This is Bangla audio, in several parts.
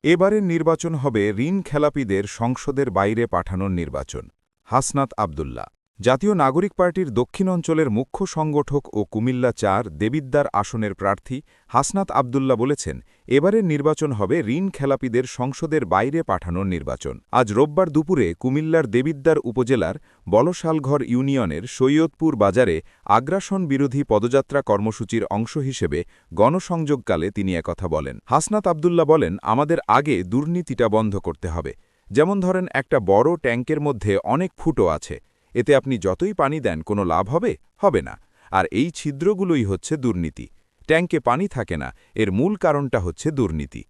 এবারের নির্বাচন হবে ঋণ খেলাপিদের সংসদের বাইরে পাঠানোর নির্বাচন। হাসনাত আব্দুল্লাহ। জাতীয় নাগরিক পার্টির দক্ষিণ অঞ্চলের মুখ্য সংগঠক ও কুমিল্লা ৪ দেবিদ্দার আসনের প্রার্থী হাসনাত আব্দুল্লাহ বলেছেন, এবারের নির্বাচন হবে ঋণ খেলাপিদের সংসদের বাইরে পাঠানোর নির্বাচন। আজ রোববার দুপুরে কুমিল্লার দেবিদ্দার উপজেলার বলশালঘর ইউনিয়নের সৈয়দপুর বাজারে আগ্রাসন বিরোধী পদযাত্রা কর্মসূচির অংশ হিসেবে গণসংযোগকালে তিনি একথা বলেন। হাসনাত আব্দুল্লাহ বলেন, আমাদের আগে দুর্নীতিটা বন্ধ করতে হবে। যেমন ধরেন, একটা বড় ট্যাঙ্কের মধ্যে অনেক ফুটো আছে, এতে আপনি যতই পানি দেন কোনো লাভ হবে হবে না। আর এই ছিদ্রগুলোই হচ্ছে দুর্নীতি। ট্যাঙ্কে পানি থাকে না, এর মূল কারণটা হচ্ছে দুর্নীতি।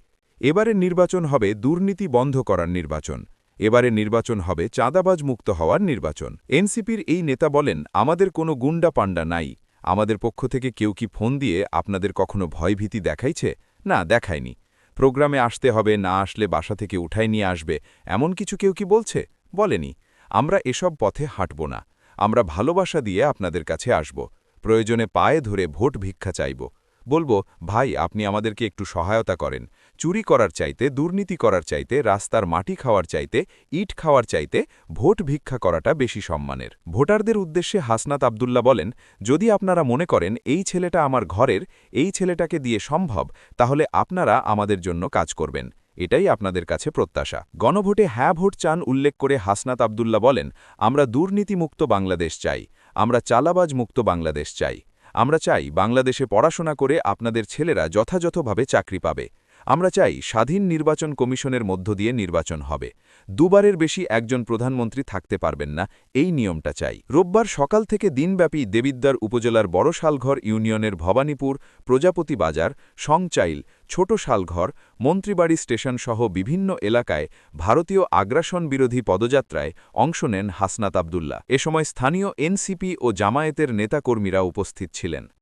এবারের নির্বাচন হবে দুর্নীতি বন্ধ করার নির্বাচন। এবারের নির্বাচন হবে চাঁদাবাজ মুক্ত হওয়ার নির্বাচন। এনসিপির এই নেতা বলেন, আমাদের কোনো গুন্ডা পান্ডা নাই। আমাদের পক্ষ থেকে কেউ কি ফোন দিয়ে আপনাদের কখনো ভয়ভীতি দেখাইছে? না, দেখায়নি। প্রোগ্রামে আসতে হবে, না আসলে বাসা থেকে উঠাই নিয়ে আসবে, এমন কিছু কেউ কি বলছে? বলেনি। আমরা এসব পথে হাঁটব না। আমরা ভালোবাসা দিয়ে আপনাদের কাছে আসব। প্রয়োজনে পায়ে ধরে ভোট ভিক্ষা চাইব। বলবো, ভাই আপনি আমাদেরকে একটু সহায়তা করেন। চুরি করার চাইতে, দুর্নীতি করার চাইতে, রাস্তার মাটি খাওয়ার চাইতে, ইট খাওয়ার চাইতে ভোট ভিক্ষা করাটা বেশি সম্মানের। ভোটারদের উদ্দেশ্যে হাসনাত আব্দুল্লাহ বলেন, যদি আপনারা মনে করেন এই ছেলেটা আমার ঘরের, এই ছেলেটাকে দিয়ে সম্ভব, তাহলে আপনারা আমাদের জন্য কাজ করবেন। এটাই আপনাদের কাছে প্রত্যাশা। গণভোটে হ্যাঁ ভোট চান উল্লেখ করে হাসনাত আব্দুল্লাহ বলেন, আমরা দুর্নীতিমুক্ত বাংলাদেশ চাই। আমরা চালাবাজ মুক্ত বাংলাদেশ চাই। আমরা চাই বাংলাদেশে পড়াশোনা করে আপনাদের ছেলেরা যথাযথভাবে চাকরি পাবে। আমরা চাই স্বাধীন নির্বাচন কমিশনের মধ্য দিয়ে নির্বাচন হবে। দুবারের বেশি একজন প্রধানমন্ত্রী থাকতে পারবেন না, এই নিয়মটা চাই। রোববার সকাল থেকে দিনব্যাপী দেবিদ্দার উপজেলার বড় শালঘর ইউনিয়নের ভবানীপুর, প্রজাপতি বাজার, সংচাইল, ছোট শালঘর, মন্ত্রীবাড়ি স্টেশন সহ বিভিন্ন এলাকায় ভারতীয় আগ্রাসন বিরোধী পদযাত্রায় অংশ নেন হাসনাত আব্দুল্লাহ। এ সময় স্থানীয় এনসিপি ও জামায়াতের নেতাকর্মীরা উপস্থিত ছিলেন।